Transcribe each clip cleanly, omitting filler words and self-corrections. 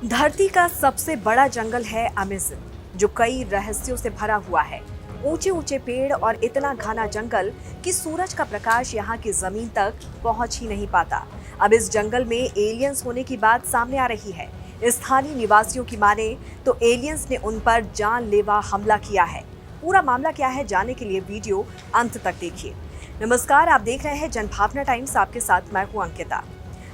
धरती का सबसे बड़ा जंगल है अमेज़न, जो कई रहस्यों से भरा हुआ है। ऊंचे ऊंचे पेड़ और इतना घना जंगल कि सूरज का प्रकाश यहाँ की जमीन तक पहुंच ही नहीं पाता। अब इस जंगल में एलियंस होने की बात सामने आ रही है। स्थानीय निवासियों की माने तो एलियंस ने उन पर जानलेवा हमला किया है। पूरा मामला क्या है, जानने के लिए वीडियो अंत तक देखिए। नमस्कार, आप देख रहे हैं जनभावना टाइम्स। आपके साथ मैं हूं अंकिता।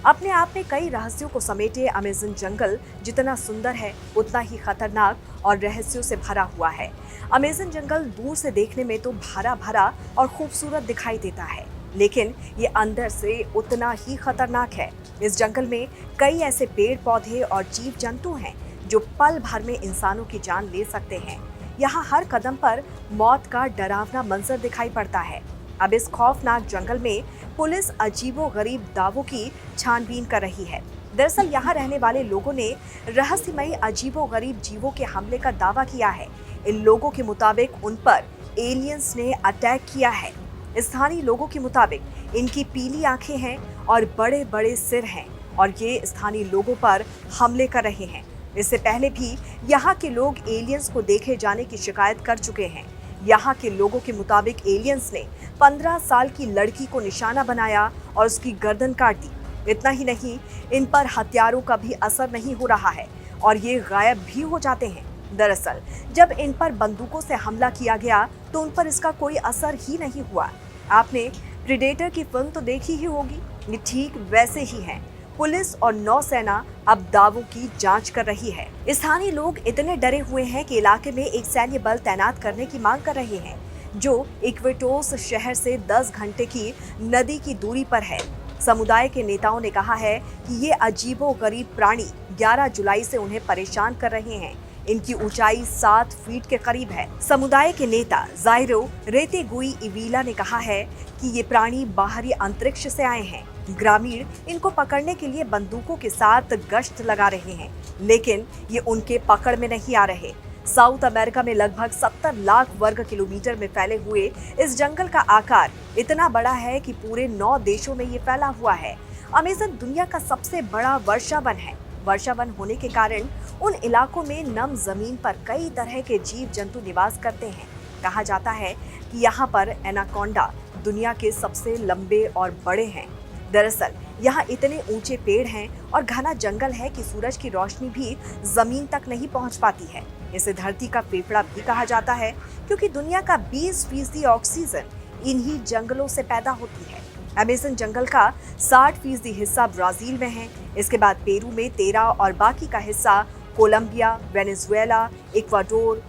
अपने आप में कई रहस्यों को समेटे अमेज़न जंगल जितना सुंदर है, उतना ही खतरनाक और रहस्यों से भरा हुआ है। अमेज़न जंगल दूर से देखने में तो भरा भरा और खूबसूरत दिखाई देता है, लेकिन ये अंदर से उतना ही खतरनाक है। इस जंगल में कई ऐसे पेड़ पौधे और जीव जंतु हैं जो पल भर में इंसानों की जान ले सकते हैं। यहाँ हर कदम पर मौत का डरावना मंजर दिखाई पड़ता है। अब इस खौफनाक जंगल में पुलिस अजीबोगरीब दावों की छानबीन कर रही है। दरअसल यहाँ रहने वाले लोगों ने रहस्यमयी अजीबोगरीब जीवों के हमले का दावा किया है। इन लोगों के मुताबिक उन पर एलियंस ने अटैक किया है। स्थानीय लोगों के मुताबिक इनकी पीली आंखें हैं और बड़े बड़े सिर हैं और ये स्थानीय लोगों पर हमले कर रहे हैं। इससे पहले भी यहाँ के लोग एलियंस को देखे जाने की शिकायत कर चुके हैं। यहाँ के लोगों के मुताबिक एलियंस ने 15 साल की लड़की को निशाना बनाया और उसकी गर्दन काट दी। इतना ही नहीं, इन पर हथियारों का भी असर नहीं हो रहा है और ये गायब भी हो जाते हैं। दरअसल जब इन पर बंदूकों से हमला किया गया तो उन पर इसका कोई असर ही नहीं हुआ। आपने प्रेडेटर की फिल्म तो देखी ही होगी, ये ठीक वैसे ही है। पुलिस और नौसेना अब दावों की जांच कर रही है। स्थानीय लोग इतने डरे हुए हैं कि इलाके में एक सैन्य बल तैनात करने की मांग कर रहे हैं, जो इक्वेटोस शहर से 10 घंटे की नदी की दूरी पर है। समुदाय के नेताओं ने कहा है कि ये अजीबोगरीब प्राणी 11 जुलाई से उन्हें परेशान कर रहे हैं। इनकी ऊंचाई 7 फीट के करीब है। समुदाय के नेता जाइरो रेतेगुई इवीला ने कहा है कि ये प्राणी बाहरी अंतरिक्ष से आए हैं। ग्रामीण इनको पकड़ने के लिए बंदूकों के साथ गश्त लगा रहे हैं, लेकिन ये उनके पकड़ में नहीं आ रहे। साउथ अमेरिका में लगभग 70 लाख वर्ग किलोमीटर में फैले हुए इस जंगल का आकार इतना बड़ा है कि पूरे 9 देशों में ये फैला हुआ है। अमेज़न दुनिया का सबसे बड़ा वर्षा वन है। वर्षा वन होने के कारण उन इलाकों में नम जमीन पर कई तरह के जीव जंतु निवास करते हैं। कहा जाता है कि यहाँ पर एनाकोंडा दुनिया के सबसे लंबे और बड़े हैं। दरअसल यहाँ इतने ऊंचे पेड़ हैं और घना जंगल है कि सूरज की रोशनी भी जमीन तक नहीं पहुँच पाती है। इसे धरती का फेफड़ा भी कहा जाता है, क्योंकि दुनिया का 20% ऑक्सीजन इन्हीं जंगलों से पैदा होती है। अमेज़न जंगल का 60% हिस्सा ब्राजील में है। इसके बाद पेरू में 13 और बाकी का हिस्सा Colombia, Venezuela, Ecuador,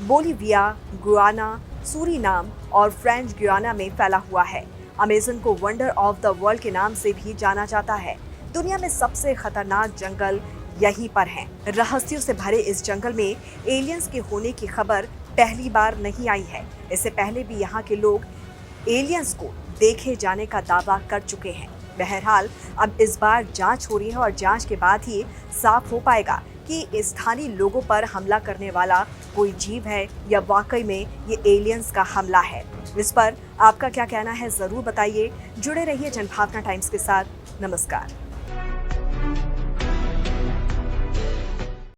Bolivia, Guyana, Suriname और फ्रेंच गुयाना में फैला हुआ है। अमेज़न को वंडर ऑफ द वर्ल्ड के नाम से भी जाना जाता है। दुनिया में सबसे खतरनाक जंगल यहीं पर है। रहस्यों से भरे इस जंगल में एलियंस के होने की खबर पहली बार नहीं आई है। इससे पहले भी यहाँ के लोग एलियंस को देखे जाने का दावा कर चुके हैं। बहरहाल अब इस बार जांच हो रही है और जांच के बाद ही साफ हो पाएगा कि स्थानीय लोगों पर हमला करने वाला कोई जीव है या वाकई में ये एलियंस का हमला है। इस पर आपका क्या कहना है, जरूर बताइए। जुड़े रहिए जनभावना टाइम्स के साथ। नमस्कार।